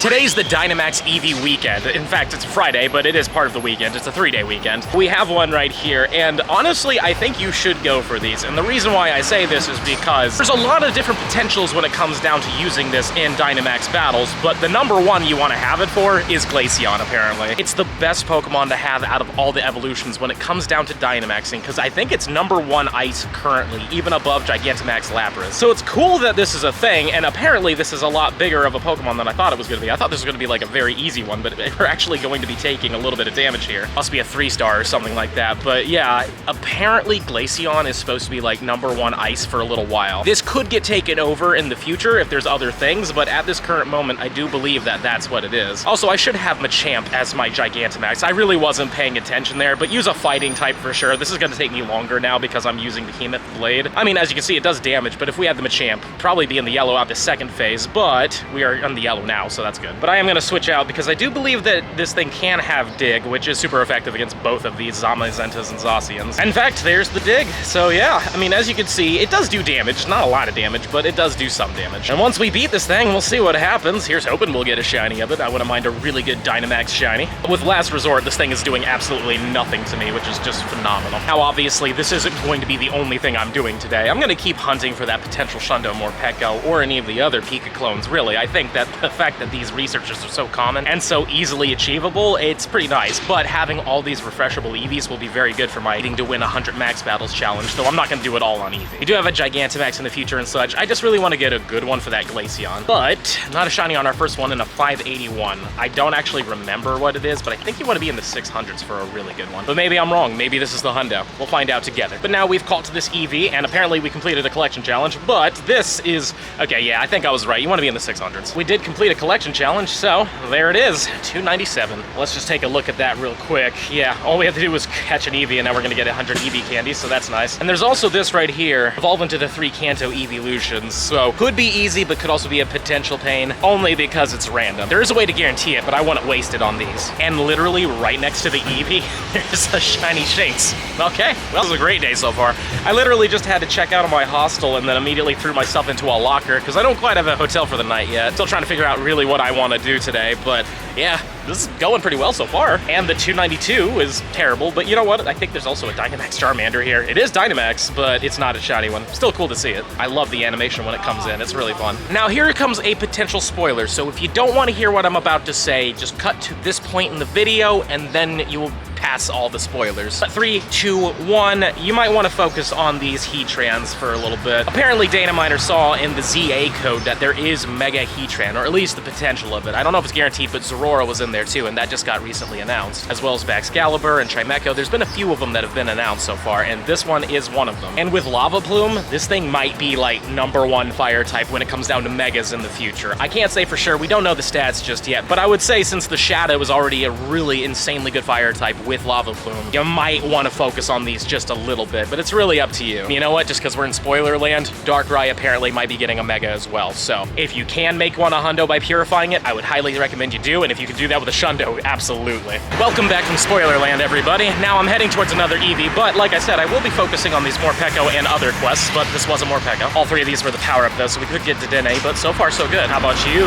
Today's the Dynamax Eevee weekend. In fact, it's Friday, but it is part of the weekend. It's a 3-day weekend. We have one right here, and honestly, I think you should go for these. And the reason why I say this is because there's a lot of different potentials when it comes down to using this in Dynamax battles, but the number one you want to have it for is Glaceon, apparently. It's the best Pokemon to have out of all the evolutions when it comes down to Dynamaxing, because I think it's number one ice currently, even above Gigantamax Lapras. So it's cool that this is a thing, and apparently this is a lot bigger of a Pokemon than I thought it was going to be. I thought this was going to be like a very easy one, but we're actually going to be taking a little bit of damage here. Must be a 3-star or something like that. But yeah, apparently Glaceon is supposed to be like number one ice for a little while. This could get taken over in the future if there's other things, but at this current moment, I do believe that that's what it is. Also, I should have Machamp as my Gigantamax. I really wasn't paying attention there, but use a fighting type for sure. This is going to take me longer now because I'm using the Behemoth Blade. I mean, as you can see, it does damage, but if we had the Machamp, probably be in the yellow out the second phase, but we are on the yellow now, so that's good. But I am going to switch out because I do believe that this thing can have Dig, which is super effective against both of these Zamazentas and Zacians. In fact, there's the Dig. So yeah, I mean, as you can see, it does do damage. Not a lot of damage, but it does do some damage. And once we beat this thing, we'll see what happens. Here's hoping we'll get a shiny of it. I wouldn't mind a really good Dynamax shiny. With Last Resort, this thing is doing absolutely nothing to me, which is just phenomenal. Now, obviously, this isn't going to be the only thing I'm doing today. I'm going to keep hunting for that potential Shundo Morpeko or any of the other Pika clones, really. I think that the fact that these researchers are so common and so easily achievable, it's pretty nice. But having all these refreshable Eevees will be very good for my needing to win 100 max battles challenge, though I'm not going to do it all on Eevee. We do have a Gigantamax in the future and such. I just really want to get a good one for that Glaceon. But not a shiny on our first one in a 581. I don't actually remember what it is, but I think you want to be in the 600s for a really good one. But maybe I'm wrong. Maybe this is the hundo. We'll find out together. But now we've caught to this Eevee, and apparently we completed a collection challenge, but this is... Okay, yeah, I think I was right. You want to be in the 600s. We did complete a collection challenge, so there it is. 297. Let's just take a look at that real quick. Yeah, all we have to do was catch an Eevee, and now we're going to get 100 Eevee candies, so that's nice. And there's also this right here, evolve into the 3 Kanto Eeveelutions. So could be easy, but could also be a potential pain, only because it's random. There is a way to guarantee it, but I want it wasted on these. And literally right next to the Eevee, there's a shiny Shinx. Okay, well, this is a great day so far. I literally just had to check out of my hostel and then immediately threw myself into a locker because I don't quite have a hotel for the night yet. Still trying to figure out really what I want to do today, but yeah, this is going pretty well so far. And the 292 is terrible, but you know what? I think there's also a Dynamax Charmander here. It is Dynamax, but it's not a shiny one. Still cool to see it. I love the animation when it comes in. It's really fun. Now, here comes a potential spoiler, so if you don't want to hear what I'm about to say, just cut to this point in the video, and then you will pass all the spoilers. 3, 2, 1, you might want to focus on these Heatrans for a little bit. Apparently, Dynaminer saw in the ZA code that there is Mega Heatran, or at least the potential of it. I don't know if it's guaranteed, but Zorora was in there too, and that just got recently announced, as well as Baxcalibur and Chimecho. There's been a few of them that have been announced so far, and this one is one of them. And with Lava Plume, this thing might be like number one fire type when it comes down to Megas in the future. I can't say for sure, we don't know the stats just yet, but I would say since the Shadow is already a really insanely good fire type with Lava Plume, you might want to focus on these just a little bit, but it's really up to you. You know what, just because we're in spoiler land, Darkrai apparently might be getting a Mega as well, so if you can make one a hundo by purifying it, I would highly recommend you do, and if you can do that with a Shundo, absolutely. Welcome back from spoiler land, everybody. Now I'm heading towards another Eevee, but like I said, I will be focusing on these Morpeko and other quests, but this was a Morpeko. All 3 of these were the power-up though, so we could get to Dene, but so far so good. How about you?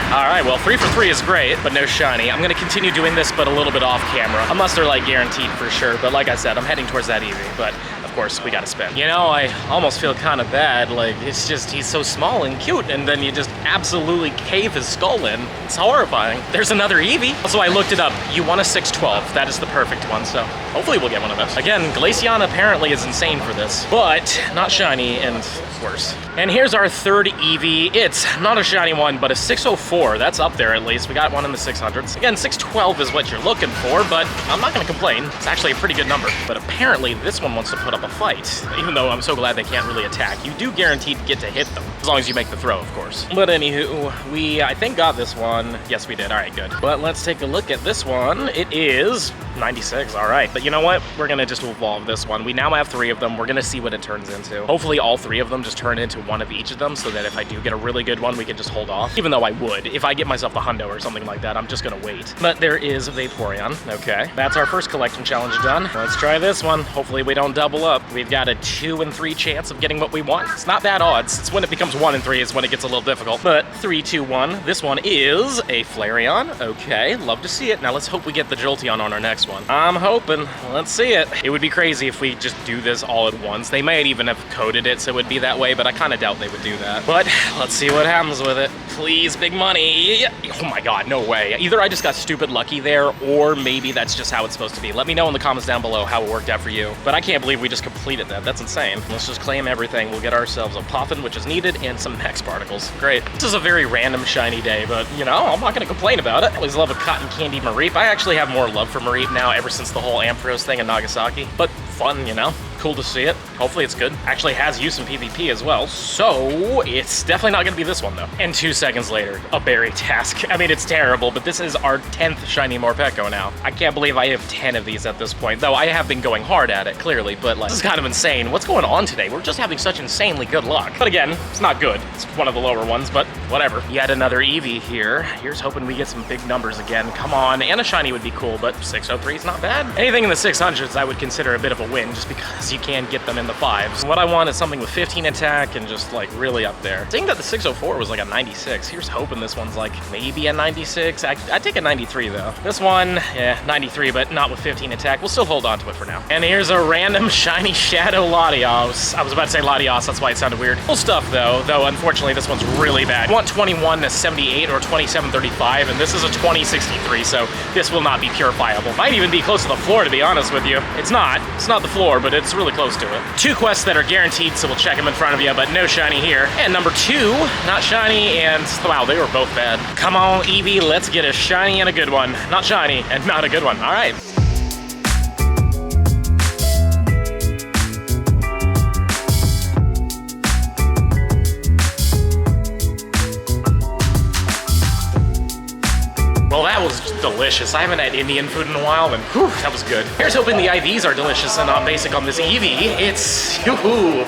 Alright, well 3 for 3 is great, but no shiny. I'm gonna continue doing this, but a little bit off camera, unless they're like guaranteed for sure, but like I said, I'm heading towards that Eevee, but of course, we gotta spin. You know, I almost feel kind of bad, like, it's just, he's so small and cute, and then you just absolutely cave his skull in. It's horrifying. There's another Eevee. Also, I looked it up. You want a 612. That is the perfect one, so hopefully we'll get one of those. Again, Glaceon apparently is insane for this, but not shiny and worse. And here's our third Eevee. It's not a shiny one, but a 604. That's up there at least. We got one in the 600s. Again, 612 is what you're looking for, but I'm not gonna complain. It's actually a pretty good number. But apparently this one wants to put up a fight, even though I'm so glad they can't really attack. You do guaranteed get to hit them, as long as you make the throw, of course. But anywho, we, I think, got this one. Yes, we did. All right, good. But let's take a look at this one. It is 96. All right. But you know what? We're going to just evolve this one. We now have 3 of them. We're going to see what it turns into. Hopefully all 3 of them just turn into one of each of them, so that if I do get a really good one, we can just hold off. Even though I would. If I get myself the hundo or something like that, I'm just going to wait. But there is Vaporeon. Okay. That's our first collection challenge done. Let's try this one. Hopefully we don't double up. We've got a 2 in 3 chance of getting what we want. It's not bad odds. It's when it becomes rounds 1 and 3 is when it gets a little difficult. But 3, 2, 1. This one is a Flareon. Okay, love to see it. Now let's hope we get the Jolteon on our next one. I'm hoping. Let's see it. It would be crazy if we just do this all at once. They might even have coded it so it would be that way, but I kind of doubt they would do that. But let's see what happens with it. Please, big money. Oh my god, no way. Either I just got stupid lucky there, or maybe that's just how it's supposed to be. Let me know in the comments down below how it worked out for you. But I can't believe we just completed that. That's insane. Let's just claim everything. We'll get ourselves a Poffin, which is needed, and some Hex Particles. Great. This is a very random shiny day, but you know, I'm not gonna complain about it. I always love a cotton candy Mareep. I actually have more love for Mareep now ever since the whole Ampharos thing in Nagasaki. But fun, you know? Cool to see it. Hopefully it's good. Actually has use in PvP as well, so it's definitely not gonna be this one though. And 2 seconds later, a berry task. I mean, it's terrible, but this is our 10th shiny Morpeko now. I can't believe I have 10 of these at this point, though I have been going hard at it, clearly, but like, this is kind of insane. What's going on today? We're just having such insanely good luck. But again, it's not good. It's one of the lower ones, but whatever. Yet another Eevee here. Here's hoping we get some big numbers again. Come on, and a shiny would be cool, but 603 is not bad. Anything in the 600s I would consider a bit of a win, just because you can get them in the 5s. What I want is something with 15 attack and just like really up there. Seeing that the 604 was like a 96, here's hoping this one's like maybe a 96. I'd take a 93 though. This one, yeah, 93, but not with 15 attack. We'll still hold on to it for now. And here's a random shiny Shadow Latios. I was about to say Latios, that's why it sounded weird. Cool stuff though unfortunately this one's really bad. I want 21 to 78 or 2735, and this is a 2063, so this will not be purifiable. Might even be close to the floor, to be honest with you. It's not the floor, but it's really close to it. 2 quests that are guaranteed, so we'll check them in front of you, but no shiny here. And number 2, not shiny, and wow, they were both bad. Come on, Eevee, let's get a shiny and a good one. Not shiny and not a good one. All right. Well, that was delicious. I haven't had Indian food in a while, and whew, that was good. Here's hoping the IVs are delicious and not basic on this Eevee. It's, whoo,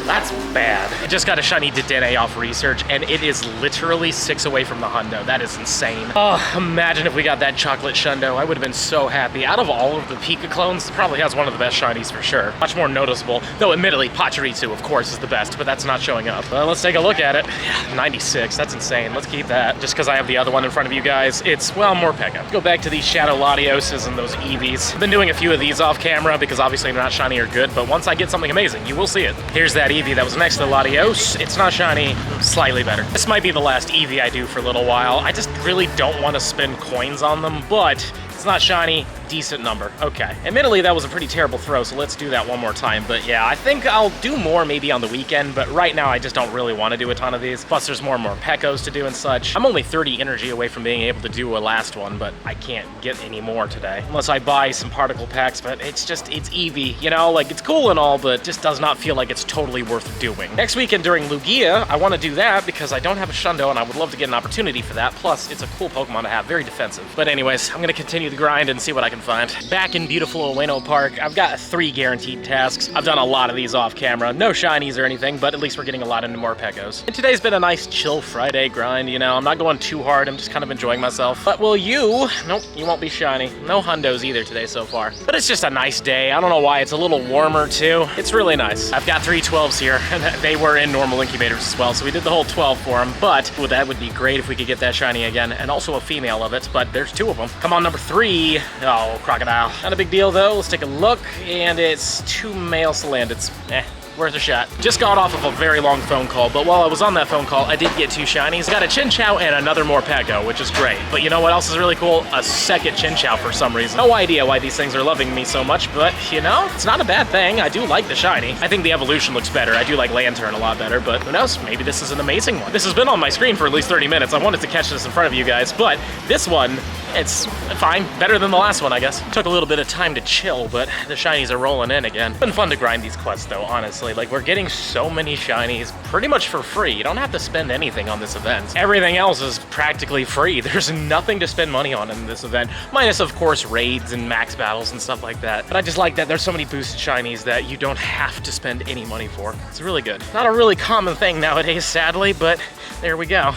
that's bad. I just got a shiny Dedenne off research, and it is literally 6 away from the hundo. That is insane. Oh, imagine if we got that chocolate shundo. I would have been so happy. Out of all of the Pika clones, it probably has one of the best shinies for sure. Much more noticeable, though admittedly, Pachirisu, of course, is the best, but that's not showing up. Well, let's take a look at it. 96, that's insane. Let's keep that. Just because I have the other one in front of you guys, it's, well, Morpeko. Go back to these Shadow Latioses and those Eevees. I've been doing a few of these off camera because obviously they're not shiny or good, but once I get something amazing, you will see it. Here's that Eevee that was next to the Latios. It's not shiny, slightly better. This might be the last Eevee I do for a little while. I just really don't want to spend coins on them, but it's not shiny. Decent number. Okay. Admittedly, that was a pretty terrible throw, so let's do that one more time. But yeah, I think I'll do more maybe on the weekend, but right now I just don't really want to do a ton of these. Plus, there's more Morpekos to do and such. I'm only 30 energy away from being able to do a last one, but I can't get any more today. Unless I buy some particle packs, but it's Eevee, you know? Like, it's cool and all, but just does not feel like it's totally worth doing. Next weekend during Lugia, I want to do that because I don't have a Shundo, and I would love to get an opportunity for that. Plus, it's a cool Pokemon to have. Very defensive. But anyways, I'm going to continue the grind and see what I can find. Back in beautiful Ueno Park, I've got 3 guaranteed tasks. I've done a lot of these off camera. No shinies or anything, but at least we're getting a lot into Morpekos. And today's been a nice chill Friday grind, you know. I'm not going too hard, I'm just kind of enjoying myself. But will you? Nope, you won't be shiny. No hundos either today so far. But it's just a nice day. I don't know why, it's a little warmer too. It's really nice. I've got 3 12s here, and they were in normal incubators as well, so we did the whole 12 for them. But well, that would be great if we could get that shiny again, and also a female of it, but there's 2 of them. Come on, number 3. Oh, Crocodile. Not a big deal though. Let's take a look, and it's 2 male Salandits. Worth a shot. Just got off of a very long phone call, but while I was on that phone call, I did get 2 shinies. I got a Chinchou and another Morpeko, which is great. But you know what else is really cool? A second Chinchou for some reason. No idea why these things are loving me so much, but you know, it's not a bad thing. I do like the shiny. I think the evolution looks better. I do like Lantern a lot better, but who knows? Maybe this is an amazing one. This has been on my screen for at least 30 minutes. I wanted to catch this in front of you guys, but this one, it's fine. Better than the last one, I guess. Took a little bit of time to chill, but the shinies are rolling in again. It's been fun to grind these quests though, honestly. Like, we're getting so many shinies pretty much for free. You don't have to spend anything on this event. Everything else is practically free. There's nothing to spend money on in this event, minus of course raids and max battles and stuff like that. But I just like that there's so many boosted shinies that you don't have to spend any money for. It's really good. Not a really common thing nowadays, sadly, but there we go.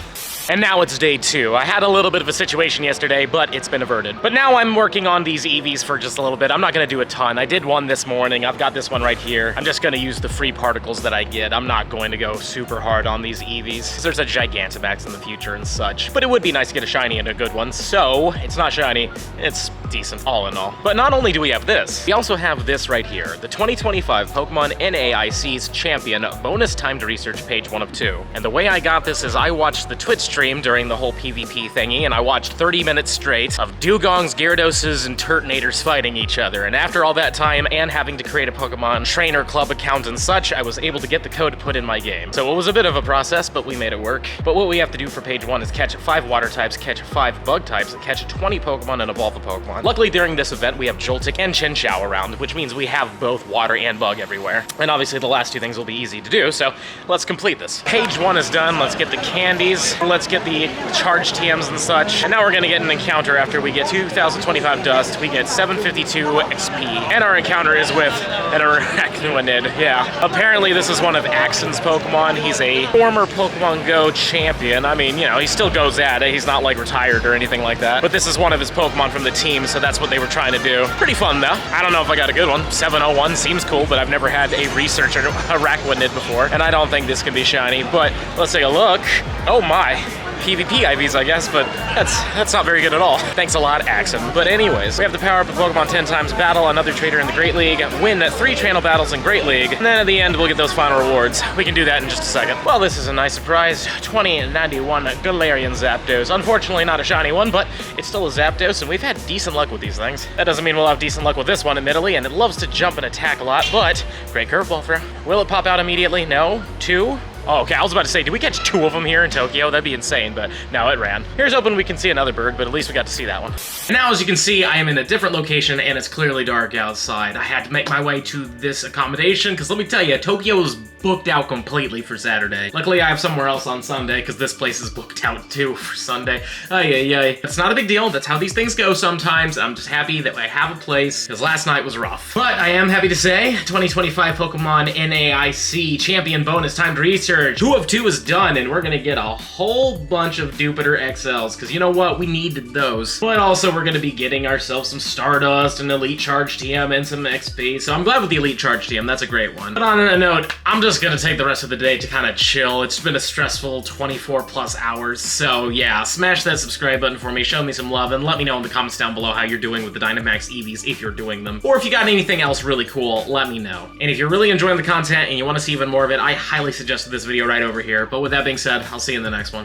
And now it's day 2. I had a little bit of a situation yesterday, but it's been averted. But now I'm working on these Eevees for just a little bit. I'm not gonna do a ton. I did one this morning. I've got this one right here. I'm just gonna use the free particles that I get. I'm not going to go super hard on these Eevees, because there's a Gigantamax in the future and such. But it would be nice to get a shiny and a good one. So it's not shiny, it's decent all in all. But not only do we have this, we also have this right here, the 2025 Pokemon NAIC's Champion bonus timed research page 1 of 2. And the way I got this is I watched the Twitch stream during the whole PvP thingy, and I watched 30 minutes straight of Dugongs, Gyarados, and Turtonators fighting each other. And after all that time and having to create a Pokemon trainer club account and such, I was able to get the code put in my game. So it was a bit of a process, but we made it work. But what we have to do for page 1 is catch 5 water types, catch 5 bug types, and catch 20 Pokemon and evolve a Pokemon. Luckily during this event we have Joltik and Chinchou around, which means we have both water and bug everywhere. And obviously the last 2 things will be easy to do, so let's complete this. Page 1 is done. Let's get the candies, let's get the charge TMs and such. And now we're gonna get an encounter after we get 2025 dust, we get 752 XP. And our encounter is with an Arachnid, yeah. Apparently this is one of Axon's Pokemon. He's a former Pokemon Go champion. I mean, you know, he still goes at it. He's not like retired or anything like that. But this is one of his Pokemon from the team, so that's what they were trying to do. Pretty fun though. I don't know if I got a good one. 701 seems cool, but I've never had a researcher Arachnid before, and I don't think this can be shiny, but let's take a look. Oh my. PvP IVs, I guess, but that's not very good at all. Thanks a lot, Axon. But anyways, we have to power up a Pokemon 10 times, battle another trainer in the Great League, win 3 channel battles in Great League, and then at the end, we'll get those final rewards. We can do that in just a second. Well, this is a nice surprise. 2091 Galarian Zapdos. Unfortunately, not a shiny one, but it's still a Zapdos, and we've had decent luck with these things. That doesn't mean we'll have decent luck with this one, admittedly, and it loves to jump and attack a lot, but great curveball throw. Will it pop out immediately? No. 2? Oh, okay, I was about to say, did we catch 2 of them here in Tokyo? That'd be insane, but no, it ran. Here's hoping we can see another bird, but at least we got to see that one. And now, as you can see, I am in a different location, and it's clearly dark outside. I had to make my way to this accommodation, because let me tell you, Tokyo is booked out completely for Saturday. Luckily, I have somewhere else on Sunday, because this place is booked out too for Sunday. Ay. It's not a big deal. That's how these things go sometimes. I'm just happy that I have a place, because last night was rough. But I am happy to say, 2025 Pokemon NAIC Champion bonus timed research 2 of 2 is done, and we're gonna get a whole bunch of Jupiter XLs, because you know what? We needed those. But also, we're gonna be getting ourselves some Stardust, an Elite Charge TM, and some XP, so I'm glad with the Elite Charge TM. That's a great one. But on a note, I'm just gonna take the rest of the day to kind of chill. It's been a stressful 24 plus hours, so yeah, smash that subscribe button for me, show me some love, and let me know in the comments down below how you're doing with the Dynamax Eevees, if you're doing them. Or if you got anything else really cool, let me know. And if you're really enjoying the content and you want to see even more of it, I highly suggest this video right over here. But with that being said, I'll see you in the next one.